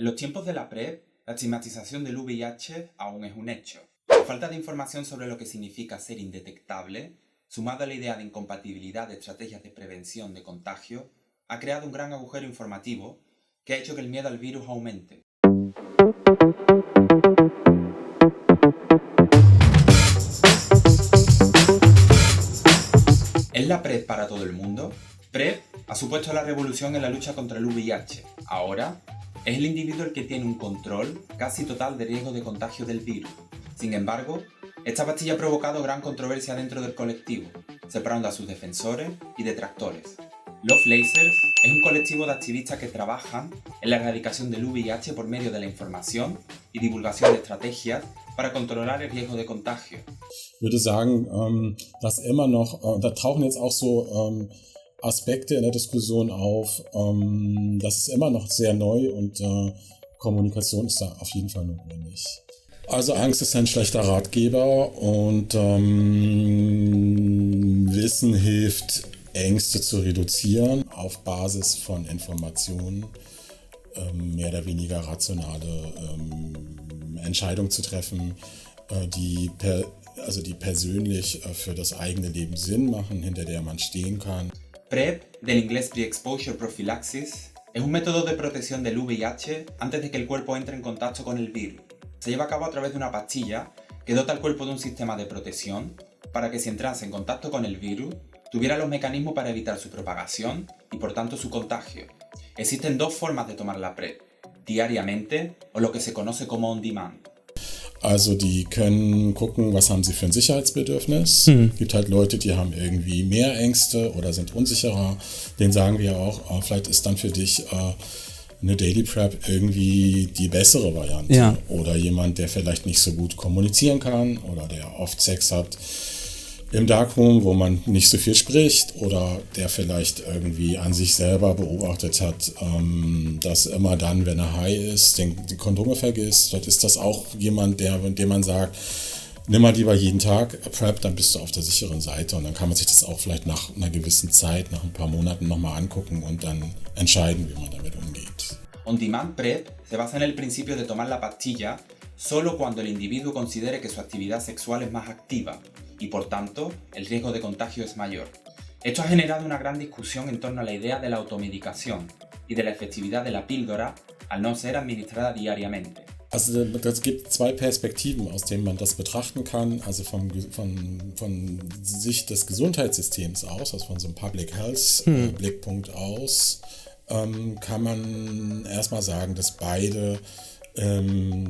En los tiempos de la PrEP, la estigmatización del VIH aún es un hecho. La falta de información sobre lo que significa ser indetectable, sumado a la idea de incompatibilidad de estrategias de prevención de contagio, ha creado un gran agujero informativo que ha hecho que el miedo al virus aumente. ¿Es la PrEP para todo el mundo? PrEP ha supuesto la revolución en la lucha contra el VIH. Ahora, es el individuo el que tiene un control casi total de riesgo de contagio del virus. Sin embargo, esta pastilla ha provocado gran controversia dentro del colectivo, separando a sus defensores y detractores. Lovelaces es un colectivo de activistas que trabajan en la erradicación del VIH por medio de la información y divulgación de estrategias para controlar el riesgo de contagio. Ich würde sagen, dass immer noch, da tauchen jetzt auch so Aspekte in der Diskussion auf, das ist immer noch sehr neu und Kommunikation ist da auf jeden Fall notwendig. Also Angst ist ein schlechter Ratgeber und Wissen hilft, Ängste zu reduzieren auf Basis von Informationen, mehr oder weniger rationale Entscheidungen zu treffen, die persönlich für das eigene Leben Sinn machen, hinter der man stehen kann. PrEP, del inglés Pre-Exposure Prophylaxis, es un método de protección del VIH antes de que el cuerpo entre en contacto con el virus. Se lleva a cabo a través de una pastilla que dota al cuerpo de un sistema de protección para que si entrase en contacto con el virus, tuviera los mecanismos para evitar su propagación y por tanto su contagio. Existen dos formas de tomar la PrEP, diariamente o lo que se conoce como on demand. Also die können gucken, was haben sie für ein Sicherheitsbedürfnis. Gibt halt Leute, die haben irgendwie mehr Ängste oder sind unsicherer. Denen sagen wir auch, vielleicht ist dann für dich eine Daily Prep irgendwie die bessere Variante. Ja. Oder jemand, der vielleicht nicht so gut kommunizieren kann oder der oft Sex hat im Darkroom, wo man nicht so viel spricht oder der vielleicht irgendwie an sich selber beobachtet hat, dass immer dann, wenn er high ist, die Kondome vergisst. Vielleicht ist das auch jemand, dem man sagt, nimm mal lieber jeden Tag PrEP, dann bist du auf der sicheren Seite und dann kann man sich das auch vielleicht nach einer gewissen Zeit, nach ein paar Monaten nochmal angucken und dann entscheiden, wie man damit umgeht. On-demand PrEP se basa en el principio de tomar la pastilla solo cuando el individuo considere que su actividad sexual es más activa y por tanto el riesgo de contagio es mayor. Esto ha generado una gran discusión en torno a la idea de la automedicación y de la efectividad de la píldora al no ser administrada diariamente. Also es gibt zwei Perspektiven, aus denen man das betrachten kann. Also von Sicht des Gesundheitssystems aus, also von so einem Public Health Blickpunkt aus, kann man erstmal sagen, dass beide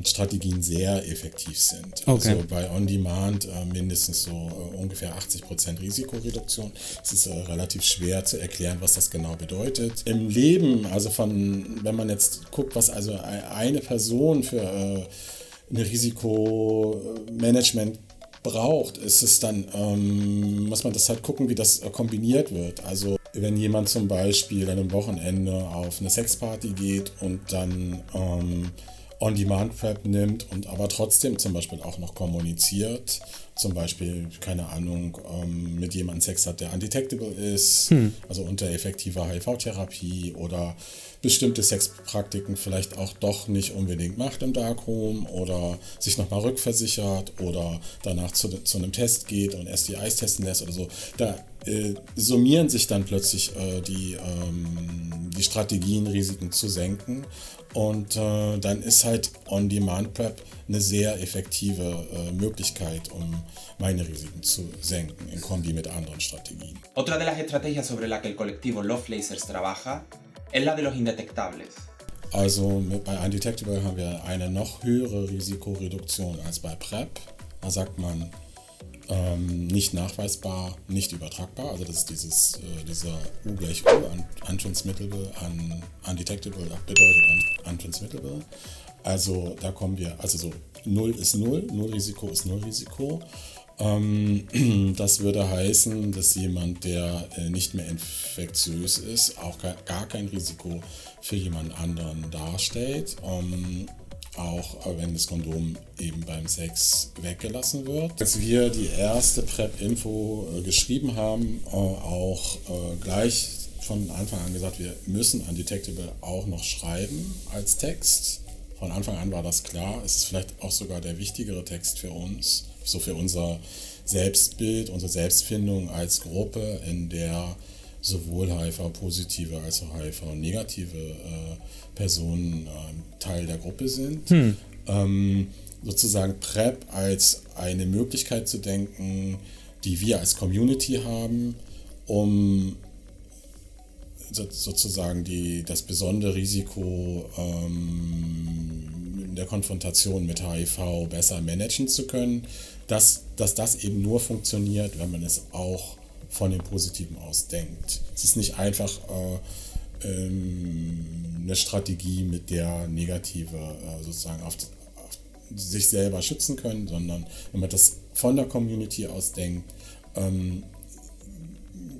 Strategien sehr effektiv sind. Okay. Also bei On-Demand mindestens so ungefähr 80% Risikoreduktion. Es ist relativ schwer zu erklären, was das genau bedeutet. Im Leben, also wenn man jetzt guckt, was also eine Person für ein Risikomanagement braucht, ist es dann, muss man das halt gucken, wie das kombiniert wird. Also wenn jemand zum Beispiel an einem Wochenende auf eine Sexparty geht und dann On-Demand-Prep nimmt und aber trotzdem zum Beispiel auch noch kommuniziert, zum Beispiel, keine Ahnung, mit jemandem Sex hat, der undetectable ist, also unter effektiver HIV-Therapie oder bestimmte Sexpraktiken vielleicht auch doch nicht unbedingt macht im Darkroom oder sich nochmal rückversichert oder danach zu einem Test geht und STIs testen lässt oder so. Da summieren sich dann plötzlich die Strategien, Risiken zu senken. Und dann ist halt On-Demand-Prep eine sehr effektive Möglichkeit, um meine Risiken zu senken, in Kombi mit anderen Strategien. Otra de las estrategias sobre la que el colectivo Lovelaces trabaja es la de los indetectables. Also bei Undetectable haben wir eine noch höhere Risikoreduktion als bei PrEP. Da sagt man nicht nachweisbar, nicht übertragbar. Also das ist dieser U gleich U, untransmittable, undetectable bedeutet untransmittable. Also da kommen wir, also so 0 ist 0, 0 Risiko ist 0 Risiko. Das würde heißen, dass jemand, der nicht mehr infektiös ist, auch gar kein Risiko für jemand anderen darstellt. Auch wenn das Kondom eben beim Sex weggelassen wird. Als wir die erste PrEP-Info geschrieben haben, auch gleich von Anfang an gesagt, wir müssen Undetectable auch noch schreiben als Text. Von Anfang an war das klar. Es ist vielleicht auch sogar der wichtigere Text für uns, so für unser Selbstbild, unsere Selbstfindung als Gruppe, in der sowohl HIV-positive als auch HIV-negative Personen Teil der Gruppe sind. Sozusagen PrEP als eine Möglichkeit zu denken, die wir als Community haben, um sozusagen das besondere Risiko in der Konfrontation mit HIV besser managen zu können, dass das eben nur funktioniert, wenn man es auch von dem Positiven aus denkt. Es ist nicht einfach eine Strategie, mit der Negative sozusagen auf sich selber schützen können, sondern wenn man das von der Community aus denkt,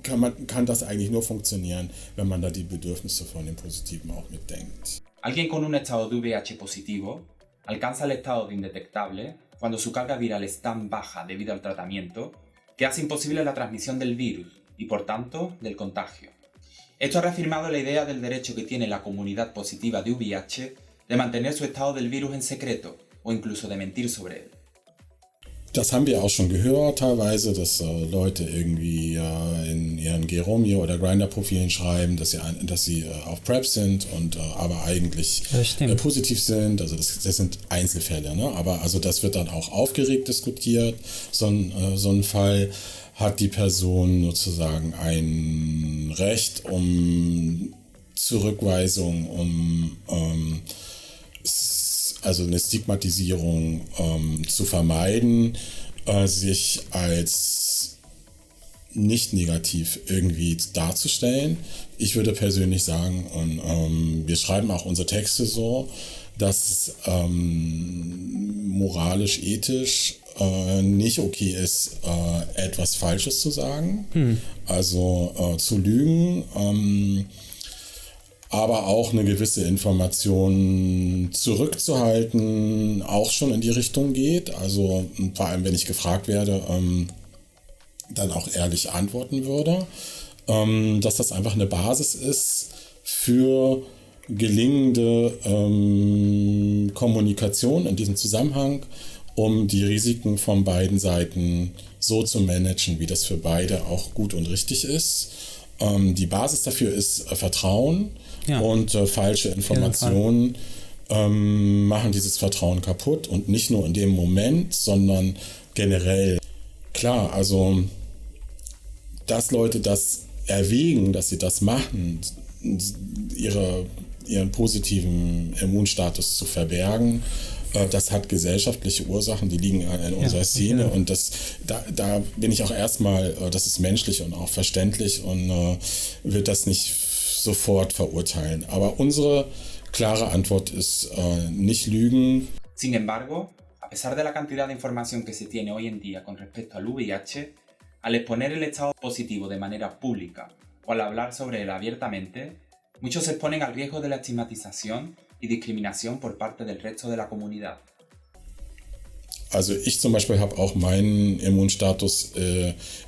kann das eigentlich nur funktionieren, wenn man da die Bedürfnisse von dem Positiven auch mitdenkt. Alguien con un estado de VIH positivo alcanza el estado de indetectable cuando su carga viral es tan baja debido al tratamiento que hace imposible la transmisión del virus y por tanto del contagio. Esto ha reafirmado la idea del derecho que tiene la comunidad positiva de VIH de mantener su estado del virus en secreto o incluso de mentir sobre él. Das haben wir auch schon gehört teilweise, dass Leute irgendwie in ihren Geromeo oder Grindr-Profilen schreiben, dass sie auf PrEP sind und aber eigentlich positiv sind. Also das sind Einzelfälle, ne? Aber also das wird dann auch aufgeregt diskutiert. So ein Fall hat die Person sozusagen ein Recht um Zurückweisung, also eine Stigmatisierung zu vermeiden, sich als nicht negativ irgendwie darzustellen. Ich würde persönlich sagen, und wir schreiben auch unsere Texte so, dass es moralisch, ethisch nicht okay ist, etwas Falsches zu sagen, also zu lügen, aber auch eine gewisse Information zurückzuhalten, auch schon in die Richtung geht. Also vor allem, wenn ich gefragt werde, dann auch ehrlich antworten würde, dass das einfach eine Basis ist für gelingende Kommunikation in diesem Zusammenhang, um die Risiken von beiden Seiten so zu managen, wie das für beide auch gut und richtig ist. Die Basis dafür ist Vertrauen. Ja. Und falsche Informationen machen dieses Vertrauen kaputt und nicht nur in dem Moment, sondern generell. Klar, also dass Leute das erwägen, dass sie das machen, ihren positiven Immunstatus zu verbergen, das hat gesellschaftliche Ursachen, die liegen in unserer Szene und da bin ich auch erstmal, das ist menschlich und auch verständlich und wird das nicht sofort verurteilen. Aber unsere klare Antwort ist nicht lügen. Sin embargo, a pesar de la cantidad de información que se tiene hoy en día con respecto al VIH, al exponer el estado positivo de manera pública o al hablar sobre él abiertamente, muchos se exponen al riesgo de la estigmatización y discriminación por parte del resto de la comunidad. Also ich zum Beispiel habe auch meinen Immunstatus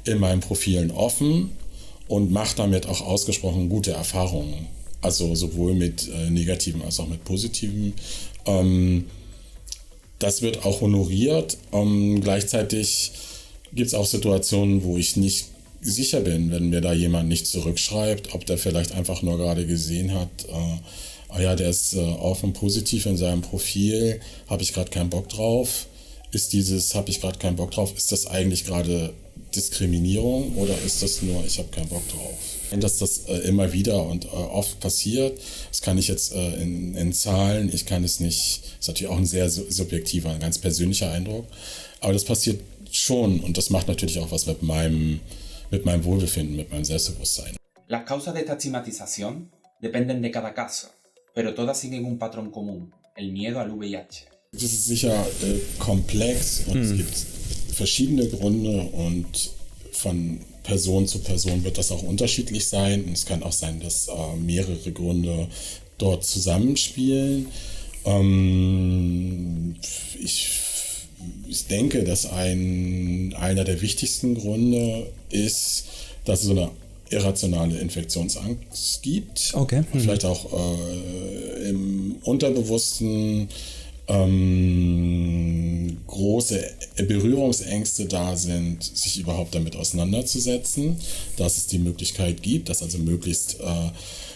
in meinen Profilen offen und mache damit auch ausgesprochen gute Erfahrungen. Also sowohl mit negativen als auch mit positiven. Das wird auch honoriert. Gleichzeitig gibt es auch Situationen, wo ich nicht sicher bin, wenn mir da jemand nicht zurückschreibt, ob der vielleicht einfach nur gerade gesehen hat, der ist offen positiv in seinem Profil, habe ich gerade keinen Bock drauf. Habe ich gerade keinen Bock drauf, ist das eigentlich gerade Diskriminierung oder ist das nur, ich habe keinen Bock drauf? Dass das immer wieder und oft passiert, das kann ich jetzt in Zahlen, ich kann es nicht, ist natürlich auch ein sehr subjektiver, ein ganz persönlicher Eindruck, aber das passiert schon und das macht natürlich auch was mit meinem Wohlbefinden, mit meinem Selbstbewusstsein. Las causas de esta estigmatización dependen de cada caso, pero todas siguen un patrón común, el miedo al VIH. Das ist sicher komplex und es gibt verschiedene Gründe und von Person zu Person wird das auch unterschiedlich sein. Und es kann auch sein, dass mehrere Gründe dort zusammenspielen. Ich denke, dass einer der wichtigsten Gründe ist, dass so eine irrationale Infektionsangst gibt. Okay. Vielleicht auch im Unterbewussten große Berührungsängste da sind, sich überhaupt damit auseinanderzusetzen, dass es die Möglichkeit gibt, das also möglichst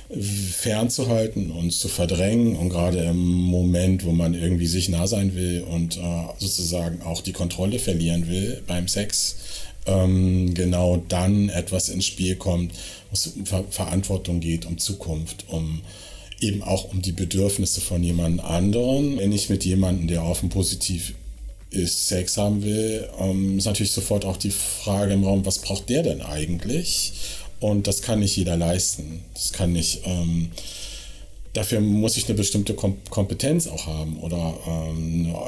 fernzuhalten und zu verdrängen, und gerade im Moment, wo man irgendwie sich nah sein will und sozusagen auch die Kontrolle verlieren will beim Sex, genau dann etwas ins Spiel kommt, wo es um Verantwortung geht, um Zukunft, eben auch um die Bedürfnisse von jemand anderen. Wenn ich mit jemandem, der offen positiv ist, Sex haben will, ist natürlich sofort auch die Frage im Raum, was braucht der denn eigentlich? Und das kann nicht jeder leisten. Das kann nicht, dafür muss ich eine bestimmte Kompetenz auch haben oder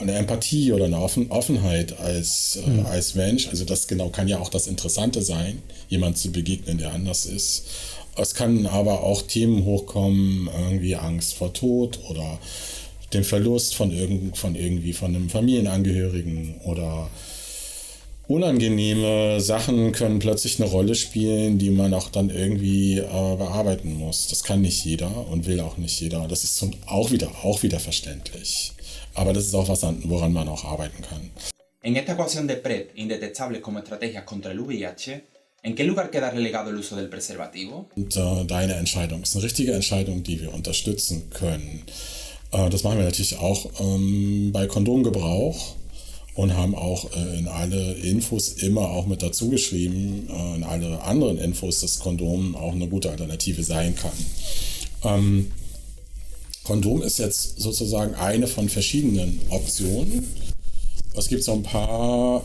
eine Empathie oder eine Offenheit als Mensch. Also das genau kann ja auch das Interessante sein, jemand zu begegnen, der anders ist. Es kann aber auch Themen hochkommen, irgendwie Angst vor Tod oder dem Verlust von einem Familienangehörigen, oder unangenehme Sachen können plötzlich eine Rolle spielen, die man auch dann irgendwie bearbeiten muss. Das kann nicht jeder und will auch nicht jeder. Das ist auch wieder verständlich. Aber das ist auch was, woran man auch arbeiten kann. En esta ecuación de PrEP, indetectables como estrategias contra el VIH, ¿en qué lugar queda relegado el uso del preservativo? Und deine Entscheidung ist eine richtige Entscheidung, die wir unterstützen können. Das machen wir natürlich auch bei Kondomgebrauch. Und haben auch in alle Infos immer auch mit dazu geschrieben, in alle anderen Infos, dass Kondom auch eine gute Alternative sein kann. Kondom ist jetzt sozusagen eine von verschiedenen Optionen. Es gibt so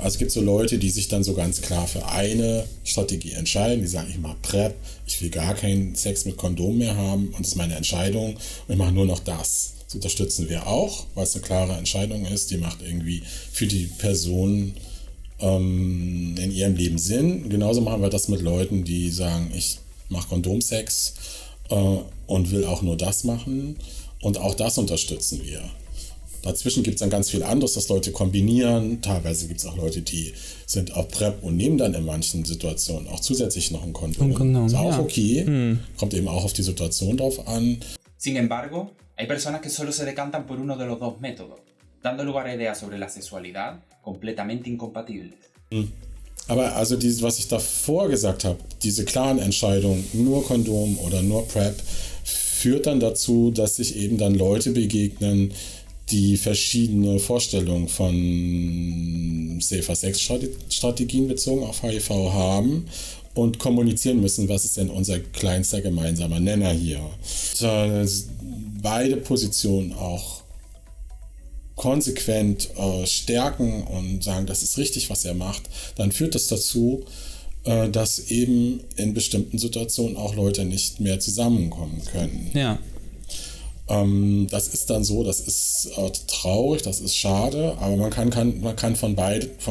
es gibt so Leute, die sich dann so ganz klar für eine Strategie entscheiden. Die sagen, ich mache PrEP, ich will gar keinen Sex mit Kondom mehr haben und das ist meine Entscheidung und ich mache nur noch das. Das unterstützen wir auch, weil es eine klare Entscheidung ist. Die macht irgendwie für die Person in ihrem Leben Sinn. Genauso machen wir das mit Leuten, die sagen, ich mache Kondomsex und will auch nur das machen. Und auch das unterstützen wir. Dazwischen gibt es dann ganz viel anderes, dass Leute kombinieren. Teilweise gibt es auch Leute, die sind auf PrEP und nehmen dann in manchen Situationen auch zusätzlich noch ein Kondom. Ist auch okay. Kommt eben auch auf die Situation drauf an. Sin embargo, hay personas que solo se decantan por uno de los dos métodos, dando lugar a ideas sobre la sexualidad completamente incompatibles. Aber also was ich davor gesagt habe, diese klaren Entscheidungen, nur Kondom oder nur PrEP, führt dann dazu, dass sich eben dann Leute begegnen, die verschiedene Vorstellungen von Safer-Sex-Strategien bezogen auf HIV haben und kommunizieren müssen, was ist denn unser kleinster gemeinsamer Nenner hier. Beide Positionen auch konsequent stärken und sagen, das ist richtig, was er macht, dann führt das dazu, dass eben in bestimmten Situationen auch Leute nicht mehr zusammenkommen können. Ja. Das ist dann so, das ist traurig, das ist schade, aber man kann von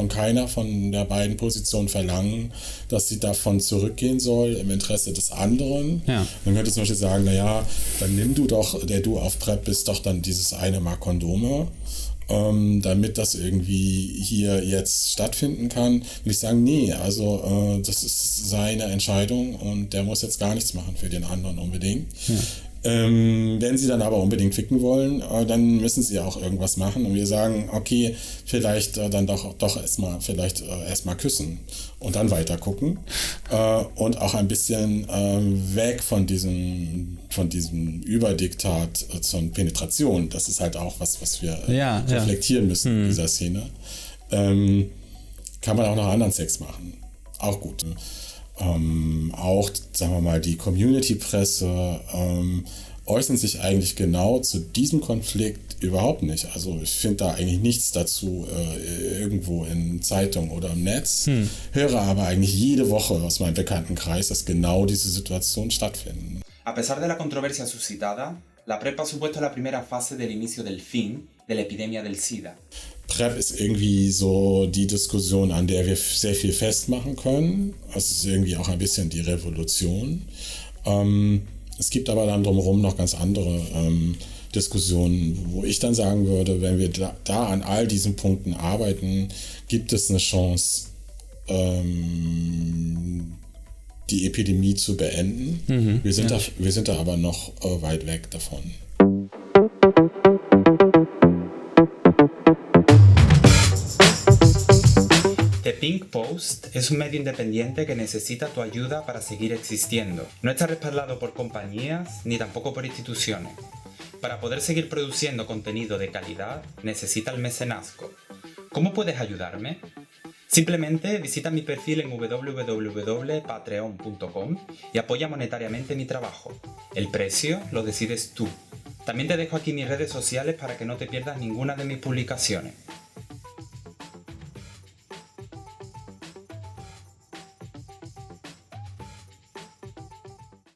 keiner von der beiden Positionen verlangen, dass sie davon zurückgehen soll im Interesse des anderen. Ja. Man könnte zum Beispiel sagen, naja, dann nimm du doch, der du auf PrEP bist, doch dann dieses eine Mal Kondome, damit das irgendwie hier jetzt stattfinden kann. Will ich sagen, nee, also das ist seine Entscheidung und der muss jetzt gar nichts machen für den anderen unbedingt. Ja. Wenn sie dann aber unbedingt ficken wollen, dann müssen sie auch irgendwas machen und wir sagen, okay, vielleicht dann doch erstmal küssen und dann weiter gucken und auch ein bisschen weg von diesem Überdiktat zur Penetration. Das ist halt auch was wir reflektieren müssen in dieser Szene. Kann man auch noch anderen Sex machen. Auch gut. Auch, sagen wir mal, die Community-Presse äußern sich eigentlich genau zu diesem Konflikt überhaupt nicht. Also ich finde da eigentlich nichts dazu irgendwo in Zeitungen oder im Netz, höre aber eigentlich jede Woche aus meinem Bekanntenkreis, dass genau diese Situationen stattfinden. A pesar de la controversia suscitada, la PrEP ha supuesto la primera fase del inicio del fin de la epidemia del SIDA. PrEP ist irgendwie so die Diskussion, an der wir sehr viel festmachen können. Es ist irgendwie auch ein bisschen die Revolution. Es gibt aber dann drumherum noch ganz andere Diskussionen, wo ich dann sagen würde, wenn wir da an all diesen Punkten arbeiten, gibt es eine Chance, die Epidemie zu beenden. Wir sind da aber noch weit weg davon. The Pink Post es un medio independiente que necesita tu ayuda para seguir existiendo. No está respaldado por compañías ni tampoco por instituciones. Para poder seguir produciendo contenido de calidad, necesita el mecenazgo. ¿Cómo puedes ayudarme? Simplemente visita mi perfil en www.patreon.com y apoya monetariamente mi trabajo. El precio lo decides tú. También te dejo aquí mis redes sociales para que no te pierdas ninguna de mis publicaciones.